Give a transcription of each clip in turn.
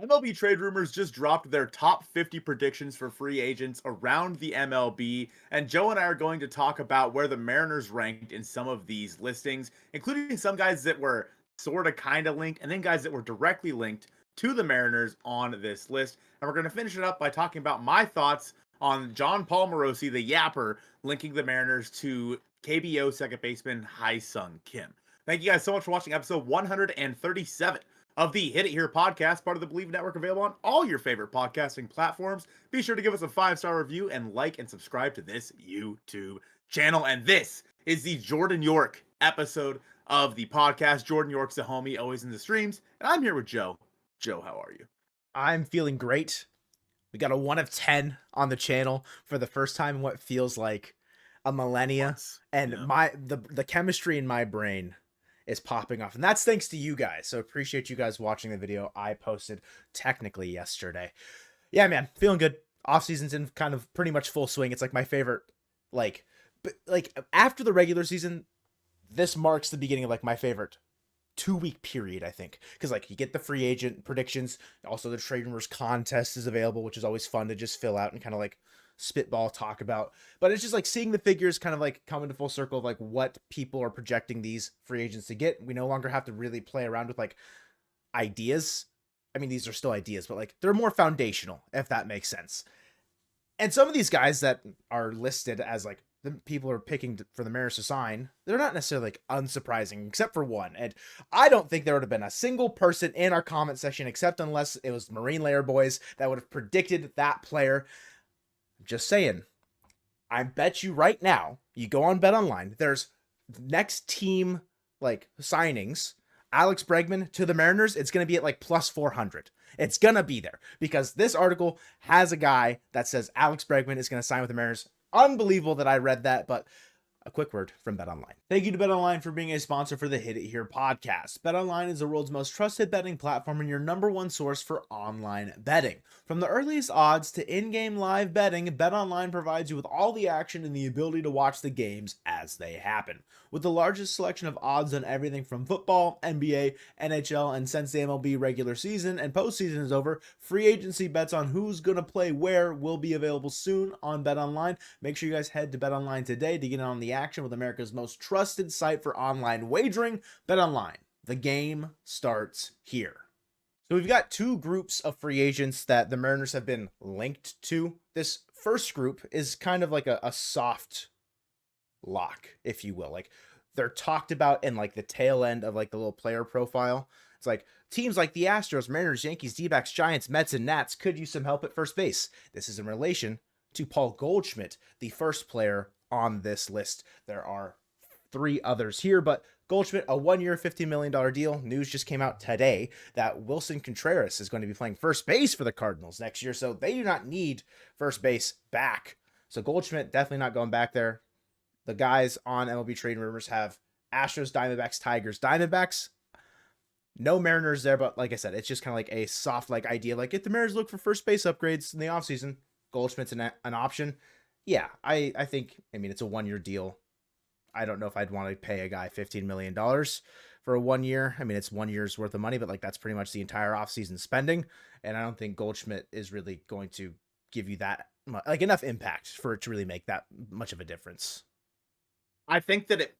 MLB Trade Rumors just dropped their top 50 predictions for free agents around the MLB, and Joe and I are going to talk about where the Mariners ranked in some of these listings, including some guys that were sort of kind of linked, and then guys that were directly linked to the Mariners on this list. And we're going to finish it up by talking about my thoughts on John Paul Morosi, the Yapper, linking the Mariners to KBO second baseman Hye-Seong Kim. Thank you guys so much for watching episode 137 of the Hit It Here podcast, part of the Bleav Network, available on all your favorite podcasting platforms. Be sure to give us a 5-star review and like and subscribe to this YouTube channel. And this is the Jordan York episode of the podcast. Jordan York's a homie, always in the streams, and I'm here with Joe. Joe, how are you? I'm feeling great. We got a 1 of 10 on the channel for the first time in what feels like a millennia. And Yeah. the chemistry in my brain is popping off, and that's thanks to you guys. So appreciate you guys watching the video I posted technically yesterday. Yeah, man, feeling good. Off season's in kind of pretty much full swing. It's like my favorite, like after the regular season, this marks the beginning of like my favorite 2-week period, I think, because like you get the free agent predictions, also the trade rumors contest is available, which is always fun to just fill out and kind of like spitball talk about. But it's just like seeing the figures kind of like come into full circle of like what people are projecting these free agents to get. We no longer have to really play around with like ideas. I mean, these are still ideas, but like they're more foundational, if that makes sense. And some of these guys that are listed as like the people are picking for the Mariners to sign, they're not necessarily like unsurprising, except for one. And I don't think there would have been a single person in our comment section, except unless it was Marine Layer Boys, that would have predicted that player. Just saying, I bet you right now, you go on Bet Online, there's next team like signings, Alex Bregman to the Mariners, it's going to be at like plus 400. It's going to be there because this article has a guy that says Alex Bregman is going to sign with the Mariners. Unbelievable that I read that, but a quick word from BetOnline. Thank you to BetOnline for being a sponsor for the Hit It Here podcast. BetOnline is the world's most trusted betting platform and your #1 source for online betting. From the earliest odds to in-game live betting, BetOnline provides you with all the action and the ability to watch the games as they happen. With the largest selection of odds on everything from football, NBA, NHL, and since the MLB regular season and postseason is over, free agency bets on who's going to play where will be available soon on BetOnline. Make sure you guys head to BetOnline today to get in on the action with America's most trusted site for online wagering. BetOnline. The game starts here. So we've got 2 groups of free agents that the Mariners have been linked to. This first group is kind of like a soft lock, if you will. Like they're talked about in like the tail end of like the little player profile. It's like teams like the Astros, Mariners, Yankees, D-backs, Giants, Mets, and Nats could use some help at first base. This is in relation to Paul Goldschmidt, the first player on this list. There are 3 others here, but Goldschmidt, a 1-year, $50 million deal. News just came out today that Wilson Contreras is going to be playing first base for the Cardinals next year, so they do not need first base back. So Goldschmidt definitely not going back there. The guys on MLB Trade Rumors have Astros, Diamondbacks, Tigers, Diamondbacks. No Mariners there, but like I said, it's just kind of like a soft like idea. Like if the Mariners look for first base upgrades in the offseason, Goldschmidt's an option. Yeah, I think, I mean, it's a 1-year deal. I don't know if I'd want to pay a guy $15 million for a 1 year. I mean, it's 1 year's worth of money, but like that's pretty much the entire offseason spending. And I don't think Goldschmidt is really going to give you that like enough impact for it to really make that much of a difference. I think that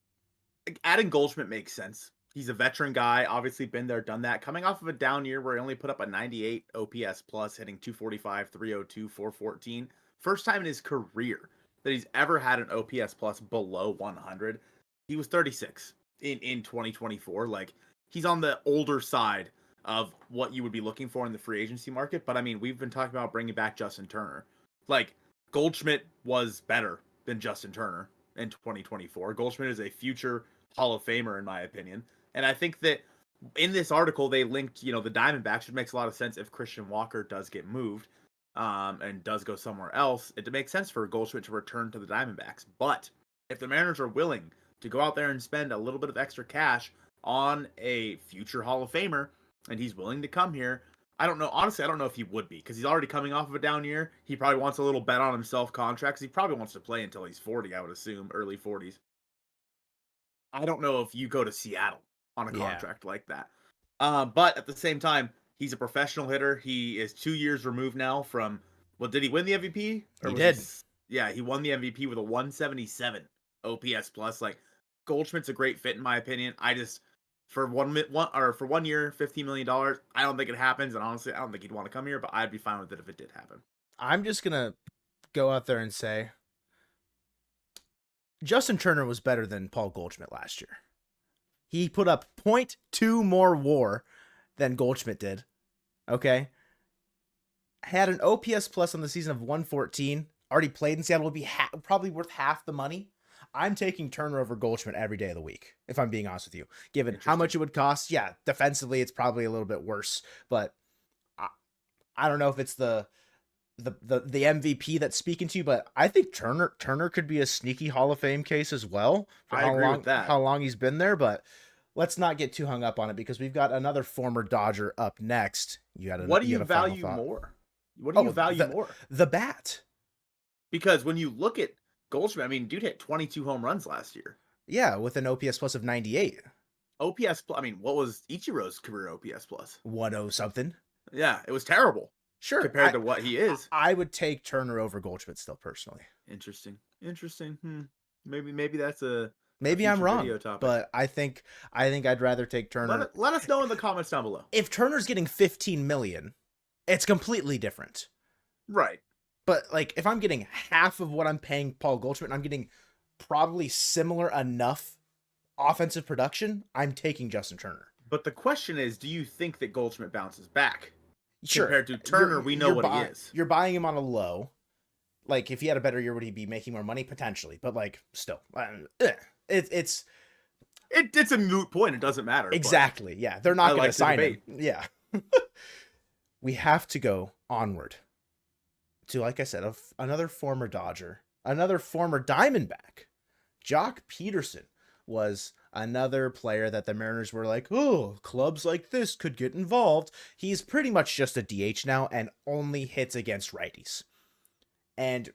adding Goldschmidt makes sense. He's a veteran guy, obviously been there, done that. Coming off of a down year where he only put up a 98 OPS plus, hitting 245, 302, 414. First time in his career that he's ever had an OPS plus below 100. He was 36 in 2024. Like, he's on the older side of what you would be looking for in the free agency market. But I mean, we've been talking about bringing back Justin Turner. Like, Goldschmidt was better than Justin Turner in 2024. Goldschmidt is a future Hall of Famer, in my opinion. And I think that in this article, they linked, the Diamondbacks, which makes a lot of sense if Christian Walker does get moved and does go somewhere else. It makes sense for Goldschmidt to return to the Diamondbacks. But if the Mariners are willing to go out there and spend a little bit of extra cash on a future Hall of Famer, and he's willing to come here, I don't know. Honestly, I don't know if he would be, because he's already coming off of a down year. He probably wants a little bet on himself contract, because he probably wants to play until he's 40, I would assume, early 40s. I don't know if you go to Seattle on a contract like that. But at the same time, He's a professional hitter. He is 2 years removed now from. Well, did he win the MVP? Or He was he? did. Yeah, he won the MVP with a 177 OPS plus. Like Goldschmidt's a great fit in my opinion. I just for for 1 year, $15 million. I don't think it happens, and honestly, I don't think he'd want to come here. But I'd be fine with it if it did happen. I'm just gonna go out there and say Justin Turner was better than Paul Goldschmidt last year. He put up 0.2 more WAR than Goldschmidt did. Okay, had an OPS plus on the season of 114. Already played in Seattle. Would be probably worth half the money. I'm taking Turner over Goldschmidt every day of the week, if I'm being honest with you. Given how much it would cost, yeah, defensively it's probably a little bit worse, but I don't know if it's the MVP that's speaking to you, but I think Turner could be a sneaky Hall of Fame case as well. For I agree with that. How long he's been there, but let's not get too hung up on it because we've got another former Dodger up next. What do you value more? What do you value more? The bat. Because when you look at Goldschmidt, I mean, dude hit 22 home runs last year. Yeah, with an OPS plus of 98. OPS plus, I mean, what was Ichiro's career OPS plus? 1-0 something. Yeah, it was terrible. Sure. Compared to what he is. I would take Turner over Goldschmidt still, personally. Interesting. Maybe that's a Maybe I'm wrong, but I think I'd rather take Turner. Let us know in the comments down below. If Turner's getting 15 million, it's completely different. Right. But like if I'm getting half of what I'm paying Paul Goldschmidt and I'm getting probably similar enough offensive production, I'm taking Justin Turner. But the question is, do you think that Goldschmidt bounces back? Sure. Compared to Turner, we know what he is. You're buying him on a low. Like if he had a better year, would he be making more money? Potentially. But like still, it's a moot point. It doesn't matter. Exactly. Yeah. They're not going to sign him. Yeah. We have to go onward to, like I said, another former Dodger, another former Diamondback. Jock Peterson was another player that the Mariners were like, oh, clubs like this could get involved. He's pretty much just a DH now and only hits against righties. And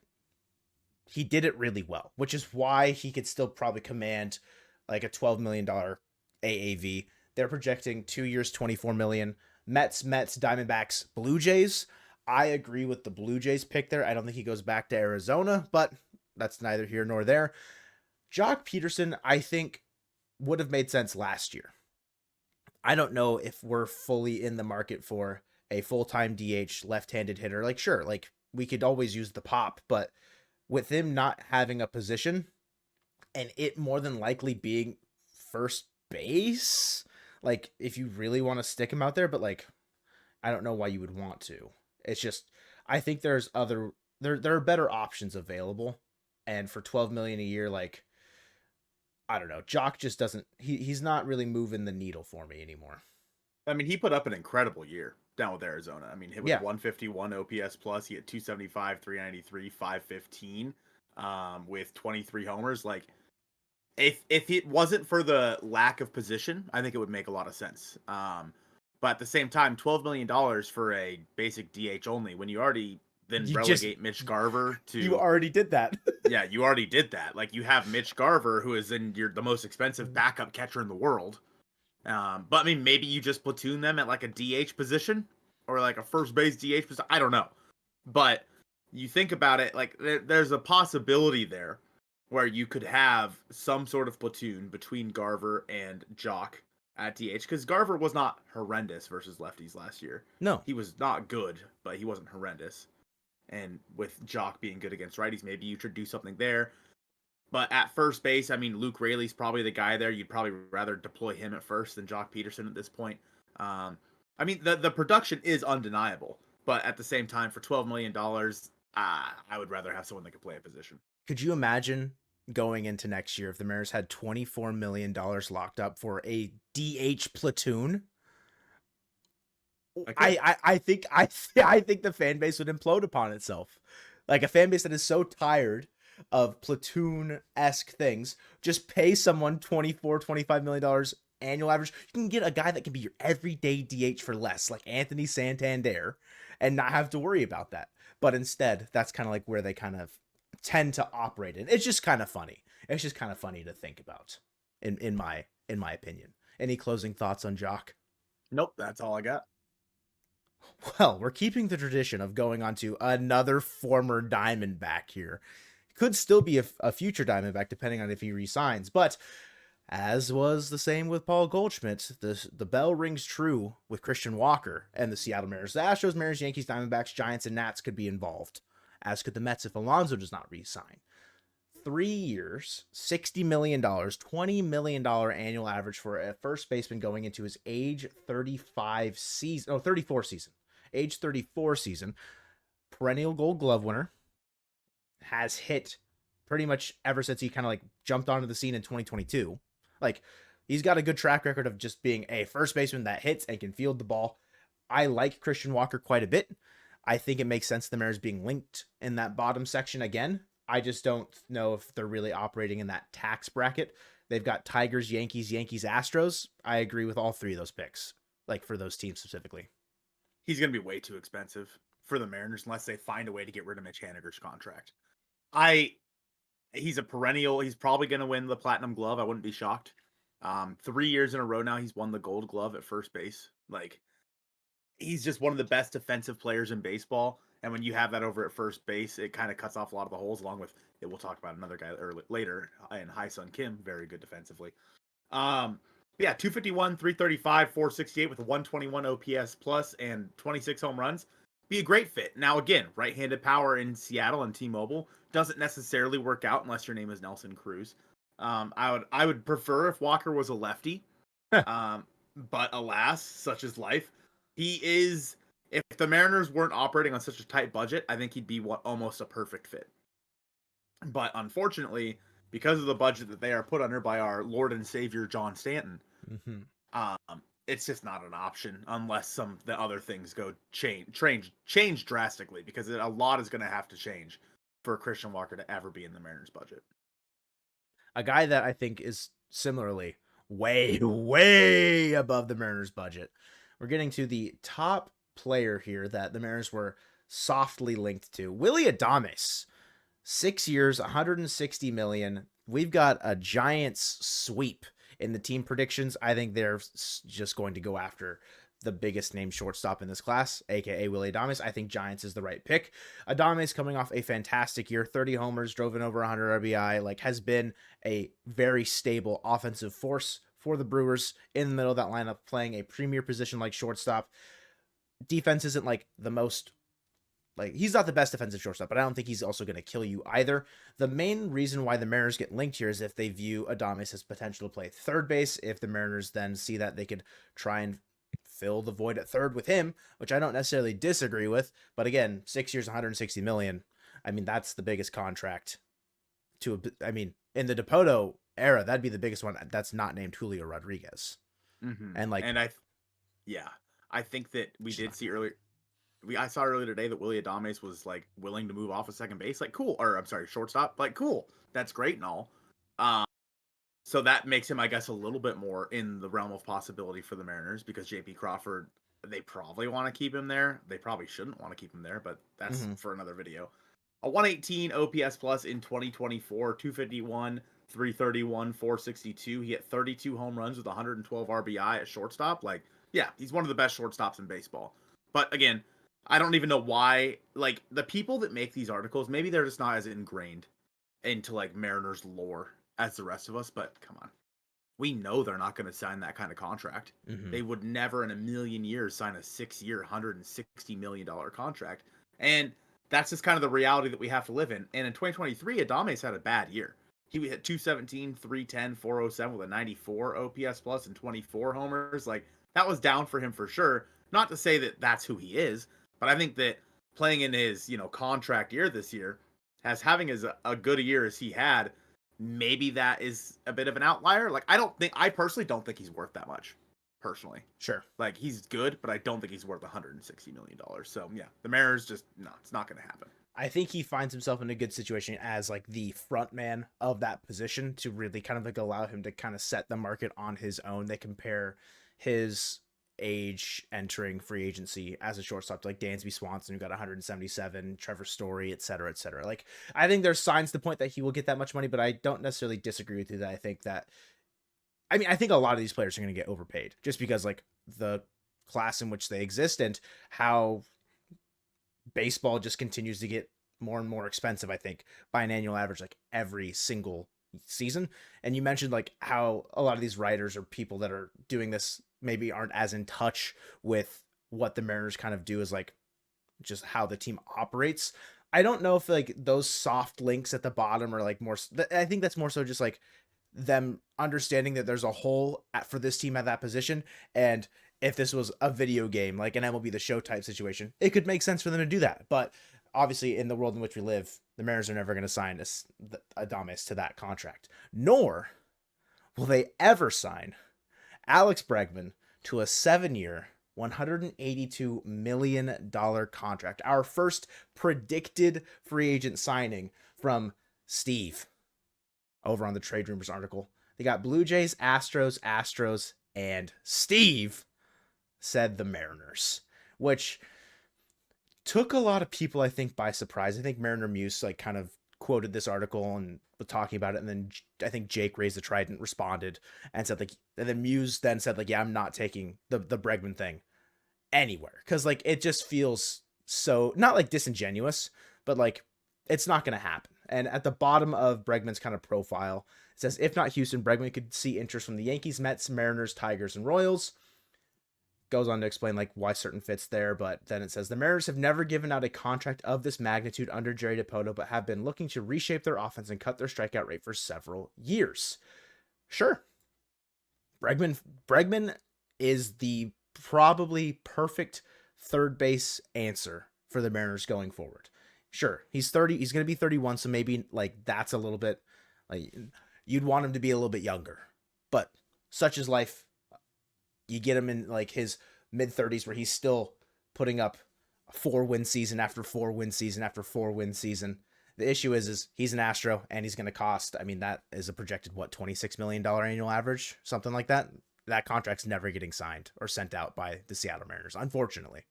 he did it really well, which is why he could still probably command like a $12 million AAV. They're projecting 2 years, $24 million. Mets, Diamondbacks, Blue Jays. I agree with the Blue Jays pick there. I don't think he goes back to Arizona, but that's neither here nor there. Jock Peterson, I think, would have made sense last year. I don't know if we're fully in the market for a full-time DH left-handed hitter. Like, sure, like we could always use the pop, but with him not having a position and it more than likely being first base, like if you really want to stick him out there, but like, I don't know why you would want to. It's just, I think there's there are better options available. And for 12 million a year, like, I don't know. Jock just doesn't, he's not really moving the needle for me anymore. I mean, he put up an incredible year down with Arizona. I mean, hit with 151 OPS plus. He had 275, 393, 515 with 23 homers. Like, if it wasn't for the lack of position, I think it would make a lot of sense. But at the same time, $12 million for a basic DH only, when you already relegate Mitch Garver to... You already did that. Yeah, you already did that. Like, you have Mitch Garver, who is the most expensive backup catcher in the world. But, I mean, maybe you just platoon them at, like, a DH position or, like, a first base DH position. I don't know. But you think about it, like, there's a possibility there where you could have some sort of platoon between Garver and Jock at DH, because Garver was not horrendous versus lefties last year. No. He was not good, but he wasn't horrendous. And with Jock being good against righties, maybe you should do something there. But at first base, I mean, Luke Raley's probably the guy there. You'd probably rather deploy him at first than Jock Peterson at this point. I mean, the production is undeniable, but at the same time, for $12 million, I would rather have someone that could play a position. Could you imagine going into next year if the Mariners had $24 million locked up for a DH platoon? I think the fan base would implode upon itself. Like a fan base that is so tired of platoon-esque things, just pay someone $25 million annual average. You can get a guy that can be your everyday DH for less, like Anthony Santander, and not have to worry about that. But instead, that's kind of like where they kind of tend to operate in. It's just kind of funny. It's just kind of funny to think about, in my opinion. Any closing thoughts on Jock? Nope, that's all I got. Well, we're keeping the tradition of going on to another former Diamondback here. Could still be a future Diamondback depending on if he resigns, but as was the same with Paul Goldschmidt, the bell rings true with Christian Walker and the Seattle Mariners. The Astros, Mariners, Yankees, Diamondbacks, Giants, and Nats could be involved, as could the Mets if Alonso does not resign. 3 years, $60 million, $20 million annual average for a first baseman going into his age 34 season. Age 34 season. Perennial Gold Glove winner. Has hit pretty much ever since he kind of like jumped onto the scene in 2022. Like, he's got a good track record of just being a first baseman that hits and can field the ball. I like Christian Walker quite a bit. I think it makes sense the Mariners being linked in that bottom section again. I just don't know if they're really operating in that tax bracket. They've got Tigers, Yankees, Astros. I agree with all three of those picks, like for those teams specifically. He's going to be way too expensive for the Mariners unless they find a way to get rid of Mitch Haniger's contract. He's a perennial. He's probably going to win the Platinum Glove. I wouldn't be shocked. 3 years in a row now, he's won the Gold Glove at first base. Like, he's just one of the best defensive players in baseball. And when you have that over at first base, it kind of cuts off a lot of the holes, along with, we'll talk about another guy later, and Hye-Seong Kim, very good defensively. Yeah, 251, 335, 468 with a 121 OPS plus and 26 home runs. Be a great fit. Now, again, right-handed power in Seattle and T-Mobile doesn't necessarily work out unless your name is Nelson Cruz. I would prefer if Walker was a lefty. But alas, such is life. He is, if the Mariners weren't operating on such a tight budget, I think he'd be almost a perfect fit. But unfortunately, because of the budget that they are put under by our Lord and Savior John Stanton, it's just not an option unless the other things go change drastically, because a lot is going to have to change for Christian Walker to ever be in the Mariners budget. A guy that I think is similarly way above the Mariners budget. We're getting to the top player here that the Mariners were softly linked to. Willy Adames, 6 years, $160 million. We've got a Giants sweep in the team predictions. I think they're just going to go after the biggest name shortstop in this class, aka Willy Adames. I think Giants is the right pick. Adames coming off a fantastic year, 30 homers, drove in over 100 RBI, like has been a very stable offensive force for the Brewers in the middle of that lineup, playing a premier position like shortstop. Defense isn't like the most, like, he's not the best defensive shortstop, but I don't think he's also going to kill you either. The main reason why the Mariners get linked here is if they view Adames as potential to play third base. If the Mariners then see that, they could try and fill the void at third with him, which I don't necessarily disagree with. But again, 6 years, $160 million. I mean, that's the biggest contract in the Dipoto era, that'd be the biggest one that's not named Julio Rodriguez. And I think that we did see earlier. I saw earlier today that Willy Adames was like willing to move off of second base. Like, cool. Or I'm sorry, shortstop. Like, cool. That's great and all. So that makes him, I guess, a little bit more in the realm of possibility for the Mariners, because JP Crawford, they probably want to keep him there. They probably shouldn't want to keep him there, but that's for another video. A 118 OPS plus in 2024, 251, 331, 462. He hit 32 home runs with 112 RBI at shortstop. Like, yeah, he's one of the best shortstops in baseball. But again, I don't even know why, like, the people that make these articles, maybe they're just not as ingrained into like Mariners lore as the rest of us, but come on. We know they're not going to sign that kind of contract. They would never in a million years sign a 6-year, $160 million contract. And that's just kind of the reality that we have to live in. And in 2023, Adames had a bad year. He hit 217, 310, 407 with a 94 OPS plus and 24 homers. Like, that was down for him for sure. Not to say that that's who he is, but I think that playing in his, contract year this year, having as a good a year as he had, maybe that is a bit of an outlier. Like, I personally don't think he's worth that much. Personally. Sure. Like, he's good, but I don't think he's worth $160 million. So, yeah, the Mariners just, no, it's not going to happen. I think he finds himself in a good situation as like the front man of that position to really kind of like allow him to kind of set the market on his own. They compare his age entering free agency as a shortstop to like Dansby Swanson, who got 177, Trevor Story, et cetera, et cetera. Like, I think there's signs to point that he will get that much money, but I don't necessarily disagree with you that I think a lot of these players are going to get overpaid just because like the class in which they exist and how baseball just continues to get more and more expensive, I think, by an annual average, like every single season. And you mentioned like how a lot of these writers or people that are doing this maybe aren't as in touch with what the Mariners kind of do is like just how the team operates. I don't know if like those soft links at the bottom are like more, I think that's more so just like them understanding that there's a hole for this team at that position. And if this was a video game, like an MLB The Show type situation, it could make sense for them to do that. But obviously, in the world in which we live, the Mariners are never going to sign Adames to that contract. Nor will they ever sign Alex Bregman to a 7-year, $182 million contract. Our first predicted free agent signing from Steve over on the Trade Rumors article. They got Blue Jays, Astros, and Steve said the Mariners, which took a lot of people, I think, by surprise. I think Mariner Mojo like kind of quoted this article and was talking about it, and then I think Jake raised the trident, responded, and said like, and then Mojo then said like, yeah, I'm not taking the Bregman thing anywhere, because like it just feels so not like disingenuous, but like it's not going to happen. And at the bottom of Bregman's kind of profile, it says, if not Houston, Bregman could see interest from the Yankees, Mets, Mariners, Tigers, and Royals. Goes on to explain like why certain fits there, but then it says the Mariners have never given out a contract of this magnitude under Jerry Dipoto, but have been looking to reshape their offense and cut their strikeout rate for several years. Sure. Bregman is the probably perfect third base answer for the Mariners going forward. Sure, he's 30, he's going to be 31, so maybe like that's a little bit like you'd want him to be a little bit younger. But such is life. You get him in like his mid-30s where he's still putting up 4-win season after 4-win season after 4-win season. The issue is he's an Astro and he's going to cost, I mean, that is a projected, what, $26 million annual average? Something like that. That contract's never getting signed or sent out by the Seattle Mariners, unfortunately.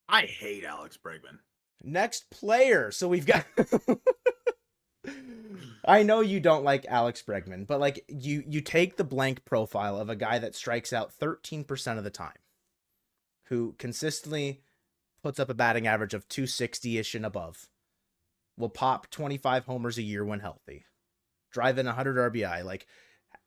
I hate Alex Bregman. Next player. So we've got... I know you don't like Alex Bregman, but like you take the blank profile of a guy that strikes out 13% of the time, who consistently puts up a batting average of 260-ish and above, will pop 25 homers a year when healthy, drive in 100 RBI, like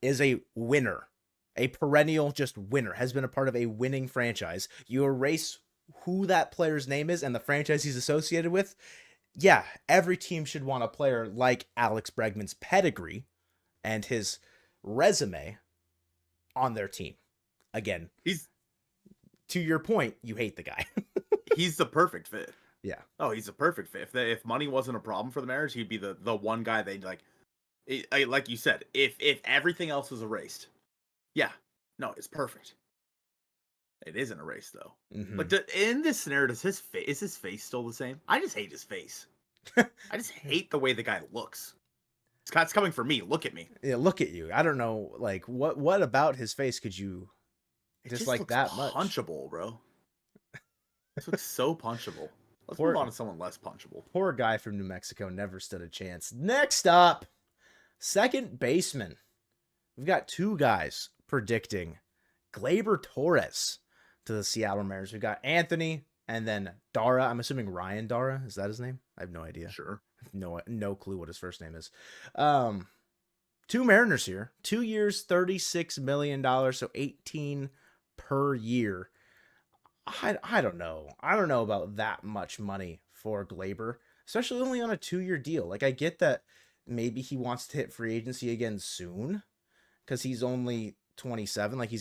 is a winner, a perennial just winner, has been a part of a winning franchise. You erase who that player's name is and the franchise he's associated with. Yeah, every team should want a player like Alex Bregman's pedigree and his resume on their team. Again, he's, to your point, you hate the guy. He's the perfect fit. Yeah. Oh, he's a perfect fit. If money wasn't a problem for the Mariners, he'd be the one guy they'd like you said, if everything else was erased. Yeah. No, it's perfect. It isn't erased though. Mm-hmm. But in this scenario, is his face still the same? I just hate his face. I just hate the way the guy looks. It's coming for me. Look at me. Yeah, look at you. I don't know, like what about his face could you dislike that much? Punchable, bro. This looks so punchable. Let's move on to someone less punchable. Poor guy from New Mexico never stood a chance. Next up, second baseman. We've got two guys predicting Gleyber Torres to the Seattle Mariners. We've got Anthony and then Dara. I'm assuming Ryan Dara. Is that his name? I have no idea. Sure. No clue what his first name is. Two Mariners here. 2 years, $36 million, so 18 per year. I don't know. I don't know about that much money for Gleyber, especially only on a 2-year deal. Like, I get that maybe he wants to hit free agency again soon because he's only 27. Like,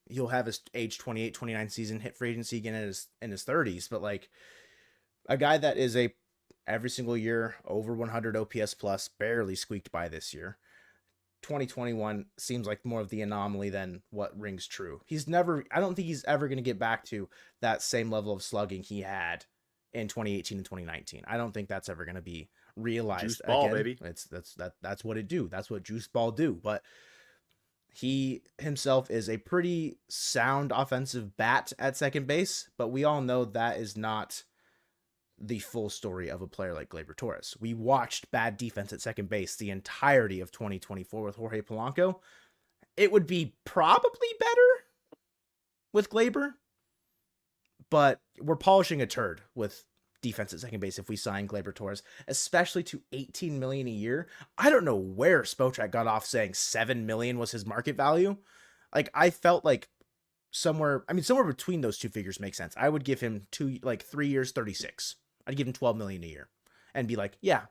he'll have his age 28, 29 season, hit free agency again in his 30s. But like a guy that is every single year over 100 OPS plus, barely squeaked by this year. 2021 seems like more of the anomaly than what rings true. I don't think he's ever going to get back to that same level of slugging he had in 2018 and 2019. I don't think that's ever going to be realized. Juice ball, again. baby. That's what it do. That's what juice ball do. But he himself is a pretty sound offensive bat at second base, but we all know that is not the full story of a player like Gleyber Torres. We watched bad defense at second base the entirety of 2024 with Jorge Polanco. It would be probably better with Gleyber, but we're polishing a turd with defense at second base if we sign Gleyber Torres, especially to $18 million a year. I don't know where Spotrac got off saying $7 million was his market value. Like, I felt like somewhere between those two figures makes sense. I would give him 3 years, 36. I'd give him $12 million a year and be like, yeah,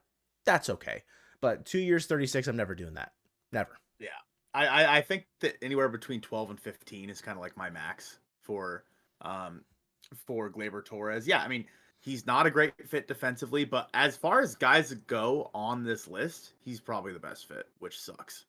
that's okay. But 2 years, 36, I'm never doing that. Never. Yeah. I think that anywhere between 12 and 15 is kind of like my max for Gleyber Torres. Yeah, I mean, he's not a great fit defensively, but as far as guys go on this list, he's probably the best fit, which sucks.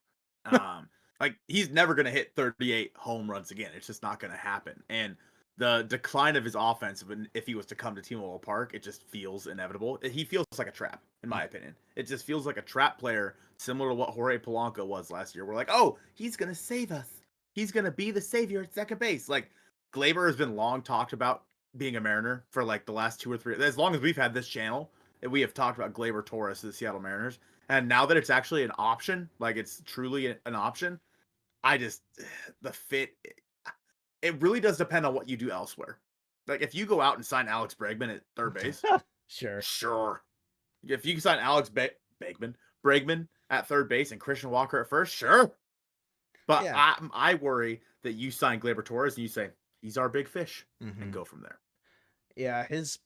Like, he's never going to hit 38 home runs again. It's just not going to happen. And the decline of his offense, if he was to come to T-Mobile Park, it just feels inevitable. He feels like a trap, in my opinion. It just feels like a trap player, similar to what Jorge Polanco was last year. We're like, oh, he's going to save us. He's going to be the savior at second base. Like, Gleyber has been long talked about being a Mariner for like the last 2 or 3. As long as we've had this channel, we have talked about Gleyber Torres to the Seattle Mariners. And now that it's actually an option, like it's truly an option, the fit, it really does depend on what you do elsewhere. Like, if you go out and sign Alex Bregman at third base, sure. If you can sign Alex Bregman at third base and Christian Walker at first, sure. But yeah. I worry that you sign Gleyber Torres and you say, he's our big fish, and go from there. Yeah, his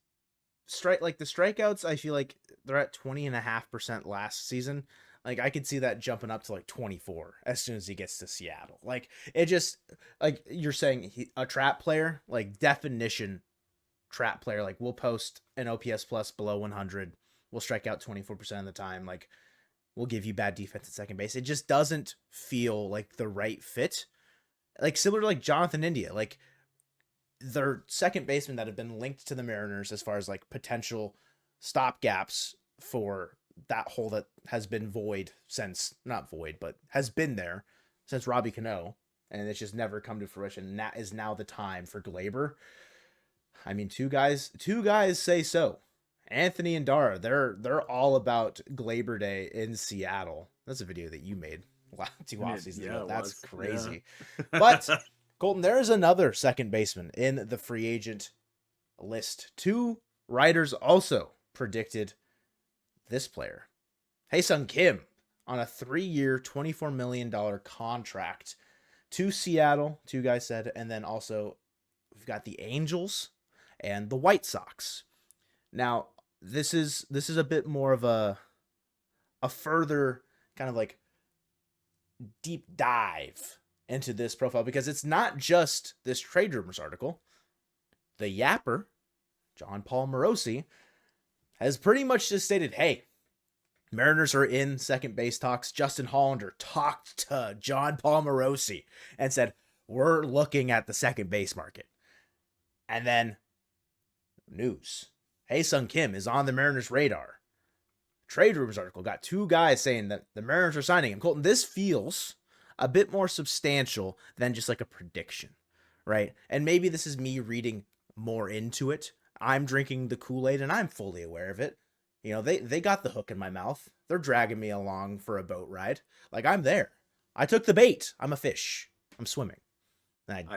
the strikeouts, I feel like they're at 20.5% last season. Like, I could see that jumping up to like 24 as soon as he gets to Seattle. Like, it just, like you're saying, a trap player, like definition trap player. Like, we'll post an OPS plus below 100. We'll strike out 24% of the time. Like, we'll give you bad defense at second base. It just doesn't feel like the right fit. Like, similar to like Jonathan India, like their second basemen that have been linked to the Mariners as far as like potential stopgaps for that hole that has been not void, but has been there since Robbie Cano, and it's just never come to fruition. And that is now the time for Gleyber. I mean, two guys say so. Anthony and Dara, they're all about Gleyber Day in Seattle. That's a video that you made 2 off seasons ago. That's crazy. Yeah. But Colton, there is another second baseman in the free agent list. 2 writers also predicted this player, Hye-Seong Kim, on a 3-year, $24 million contract to Seattle, 2 guys said, and then also we've got the Angels and the White Sox. Now, this is a bit more of a further kind of like deep dive into this profile, because it's not just this Trade Rumors article. The Yapper, John Paul Morosi, has pretty much just stated, hey, Mariners are in second base talks. Justin Hollander talked to John Paul Morosi and said, we're looking at the second base market. And then news. Hye-Seong Kim is on the Mariners' radar. Trade Rumors article got 2 guys saying that the Mariners are signing him. Colton, this feels a bit more substantial than just like a prediction, right? And maybe this is me reading more into it. I'm drinking the Kool-Aid and I'm fully aware of it. You know, they got the hook in my mouth. They're dragging me along for a boat ride. Like, I'm there. I took the bait. I'm a fish. I'm swimming. And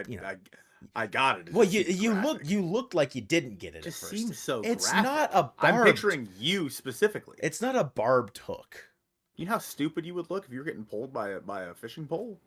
I got it. Well, you looked like you didn't get it. It just seems so It's graphic. Not a barbed. I'm picturing you specifically. It's not a barbed hook. You know how stupid you would look if you were getting pulled by a fishing pole?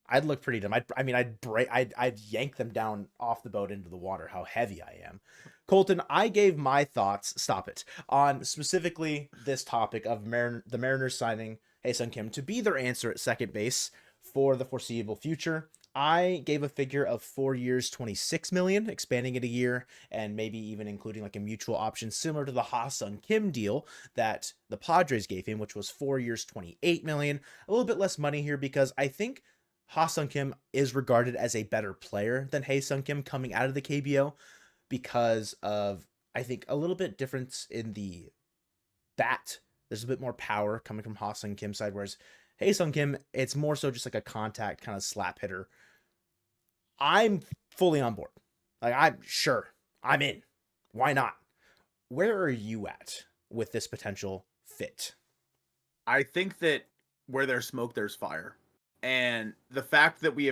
I'd look pretty dumb. I'd yank them down off the boat into the water. How heavy I am. Colton, I gave my thoughts. Stop it. On specifically this topic of the Mariners signing Hye-Seong Kim to be their answer at second base for the foreseeable future. I gave a figure of 4 years, $26 million, expanding it a year, and maybe even including like a mutual option similar to the Hye-Seong Kim deal that the Padres gave him, which was 4 years, $28 million. A little bit less money here because I think Hye-Seong Kim is regarded as a better player than Hye-Seong Kim coming out of the KBO because of, I think, a little bit difference in the bat. There's a bit more power coming from Hye-Seong Kim's side, whereas Hye-Seong Kim, it's more so just like a contact kind of slap hitter. I'm fully on board. Like, I'm sure. I'm in. Why not? Where are you at with this potential fit? I think that where there's smoke, there's fire. And the fact that we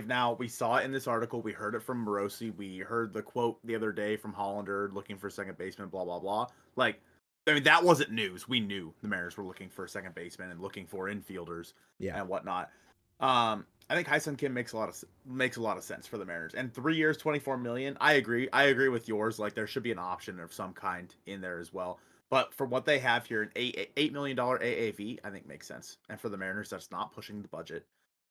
saw it in this article, we heard it from Morosi, we heard the quote the other day from Hollander looking for second baseman, blah, blah, blah. Like, I mean, that wasn't news. We knew the Mariners were looking for a second baseman and looking for infielders Yeah. and whatnot. I think Hye-Seong Kim makes a lot of sense for the Mariners. And 3 years, 24 million. I agree. I agree with yours. Like, there should be an option of some kind in there as well. But for what they have here, an $8 million AAV, I think makes sense. And for the Mariners, that's not pushing the budget.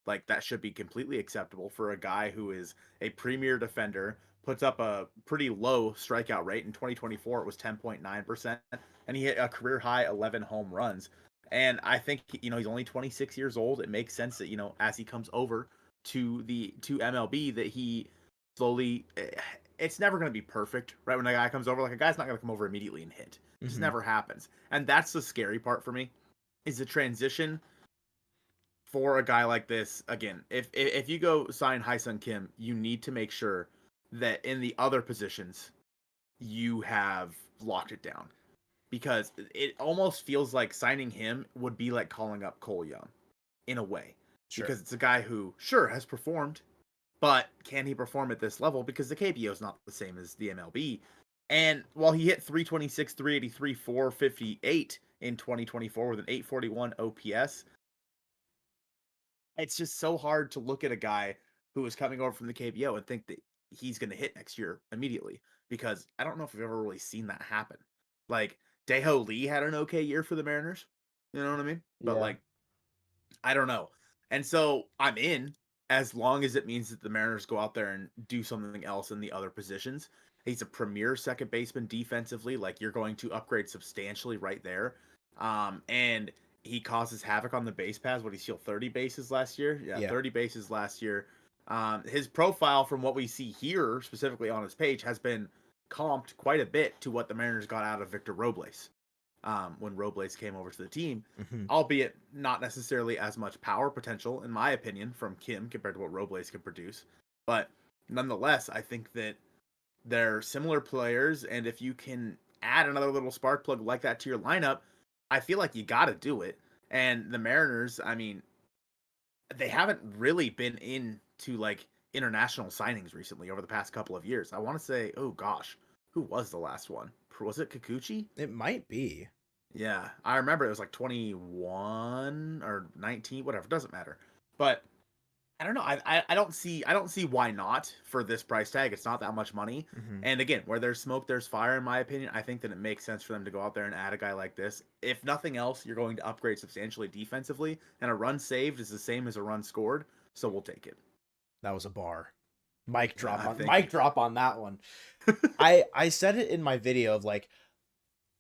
Like, that should be completely acceptable for a guy who is a premier defender, puts up a pretty low strikeout rate. In 2024, it was 10.9%, and he hit a career high 11 home runs. And I think, he's only 26 years old. It makes sense that, as he comes over to MLB, that he slowly, it's never going to be perfect, right? When a guy comes over, like, a guy's not going to come over immediately and hit. It just never happens. And that's the scary part for me, is the transition for a guy like this. Again, if you go sign Hye-Seong Kim, you need to make sure that in the other positions you have locked it down, because it almost feels like signing him would be like calling up Cole Young in a way, because it's a guy who sure has performed, but can he perform at this level? Because the KBO is not the same as the MLB. And while he hit 326, 383, 458 in 2024 with an 841 OPS, it's just so hard to look at a guy who is coming over from the KBO and think that he's going to hit next year immediately, because I don't know if we've ever really seen that happen. Like, Daeho Lee had an okay year for the Mariners. You know what I mean? But, like, I don't know. And so I'm in, as long as it means that the Mariners go out there and do something else in the other positions. He's a premier second baseman defensively. Like, you're going to upgrade substantially right there. And he causes havoc on the base paths. What did he steal? 30 bases last year? Yeah, 30 bases last year. His profile, from what we see here, specifically on his page, has been comped quite a bit to what the Mariners got out of Victor Robles when Robles came over to the team, albeit not necessarily as much power potential, in my opinion, from Kim compared to what Robles can produce. But nonetheless, I think that they're similar players, and if you can add another little spark plug like that to your lineup, I feel like you got to do it. And the Mariners, I mean, they haven't really been into like international signings recently over the past couple of years. I want to say, oh gosh, who was the last one? Was it Kikuchi? It might be. Yeah, I remember it was like 21 or 19, whatever, doesn't matter. But I don't know. I don't see why not for this price tag. It's not that much money. And again, where there's smoke, there's fire, in my opinion. I think that it makes sense for them to go out there and add a guy like this. If nothing else, you're going to upgrade substantially defensively, and a run saved is the same as a run scored, so we'll take it. That was a bar. Mic drop on that one. I said it in my video of, like,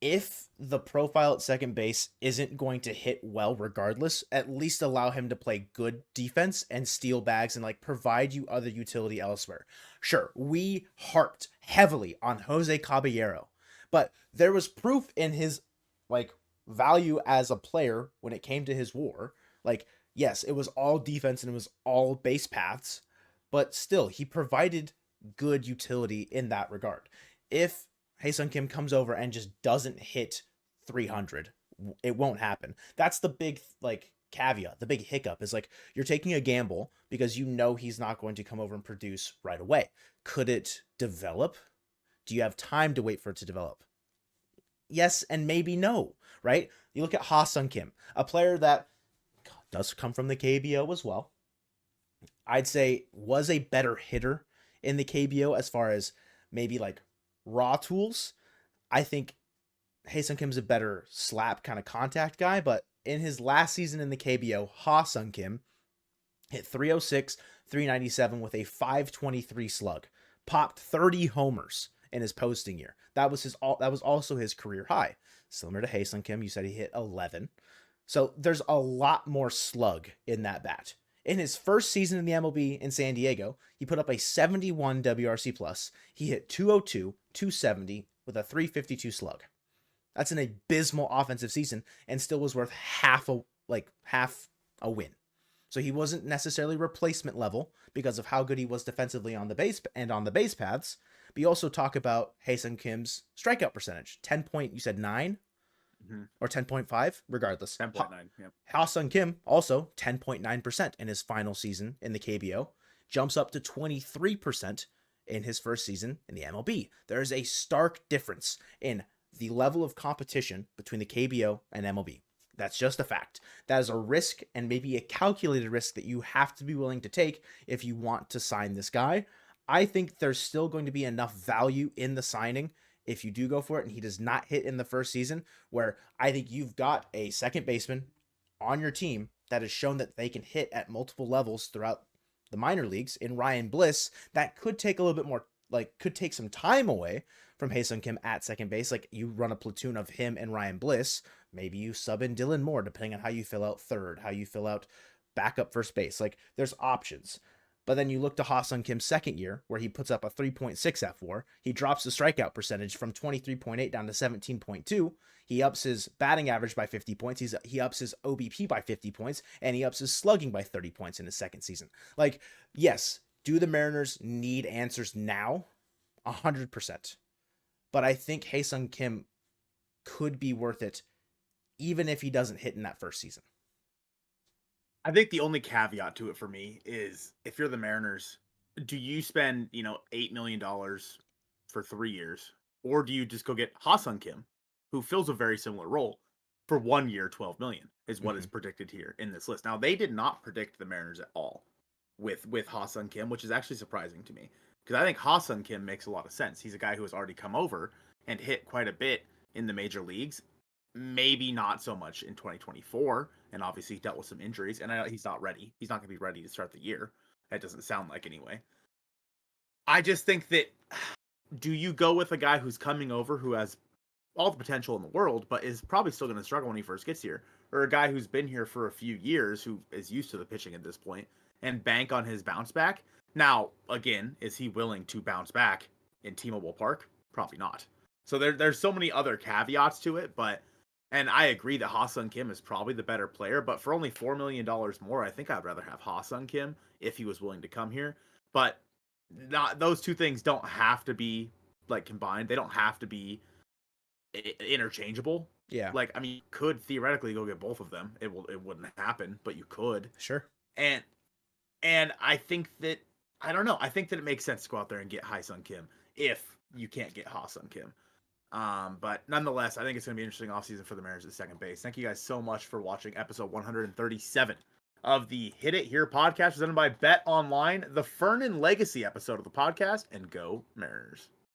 if the profile at second base isn't going to hit well regardless, at least allow him to play good defense and steal bags and, like, provide you other utility elsewhere. Sure, we harped heavily on Jose Caballero, but there was proof in his, like, value as a player when it came to his WAR. Like, yes, it was all defense and it was all base paths, but still, he provided good utility in that regard. If Hye-Seong Kim comes over and just doesn't hit 300, it won't happen. That's the big, like, caveat, the big hiccup is, like, you're taking a gamble because you know he's not going to come over and produce right away. Could it develop? Do you have time to wait for it to develop? Yes, and maybe no, right? You look at Hye-Seong Kim, a player that does come from the KBO as well. I'd say was a better hitter in the KBO as far as maybe, like, raw tools. I think Hye-Seong Kim's a better slap kind of contact guy, but in his last season in the KBO, Hye-Seong Kim hit 306, 397 with a 523 slug, popped 30 homers in his posting year. That was also his career high. Similar to Hye-Seong Kim, you said he hit 11. So there's a lot more slug in that bat. In his first season in the MLB in San Diego, he put up a 71 WRC plus. He hit 202, 270 with a 352 slug. That's an abysmal offensive season and still was worth half a win. So he wasn't necessarily replacement level because of how good he was defensively on the base and on the base paths. But you also talk about Hye-Seong Kim's strikeout percentage, 10 point, you said 9? or 10.5, regardless. 10.9. Yeah. Hye-Seong Kim also 10.9% in his final season in the KBO, jumps up to 23% in his first season in the MLB. There is a stark difference in the level of competition between the KBO and MLB. That's just a fact. That is a risk, and maybe a calculated risk, that you have to be willing to take if you want to sign this guy. I think there's still going to be enough value in the signing if you do go for it and he does not hit in the first season, where I think you've got a second baseman on your team that has shown that they can hit at multiple levels throughout the minor leagues in Ryan Bliss. That could take a little bit more, could take some time away from Hye-Seong Kim at second base. Like, you run a platoon of him and Ryan Bliss. Maybe you sub in Dylan Moore, depending on how you fill out third, how you fill out backup first base. Like, there's options. But then you look to Hye-Seong Kim's second year, where he puts up a 3.6 F4. He drops the strikeout percentage from 23.8 down to 17.2. He ups his batting average by 50 points. He ups his OBP by 50 points, and he ups his slugging by 30 points in his second season. Like, yes, do the Mariners need answers now? 100%. But I think Hye-Seong Kim could be worth it, even if he doesn't hit in that first season. I think the only caveat to it for me is, if you're the Mariners, do you spend, $8 million for 3 years? Or do you just go get Hye-Seong Kim, who fills a very similar role, for 1 year, $12 million is what is predicted here in this list. Now, they did not predict the Mariners at all with Hye-Seong Kim, which is actually surprising to me, because I think Hye-Seong Kim makes a lot of sense. He's a guy who has already come over and hit quite a bit in the major leagues. Maybe not so much in 2024, and obviously he dealt with some injuries, and I know he's not ready. He's not going to be ready to start the year. That doesn't sound like, anyway. I just think that, do you go with a guy who's coming over who has all the potential in the world, but is probably still going to struggle when he first gets here, or a guy who's been here for a few years who is used to the pitching at this point, and bank on his bounce back? Now, again, is he willing to bounce back in T-Mobile Park? Probably not. So there's so many other caveats to it, and I agree that Hye-Seong Kim is probably the better player, but for only $4 million more, I think I'd rather have Hye-Seong Kim if he was willing to come here. But those two things don't have to be combined. They don't have to be interchangeable. Yeah. You could theoretically go get both of them. It wouldn't happen, but you could. Sure. And I think that, I don't know. I think that it makes sense to go out there and get Hye-Seong Kim if you can't get Hye-Seong Kim. But nonetheless, I think it's going to be an interesting offseason for the Mariners at second base. Thank you guys so much for watching episode 137 of the Hit It Here podcast, presented by Bet Online, the Fernan Legacy episode of the podcast, and go Mariners.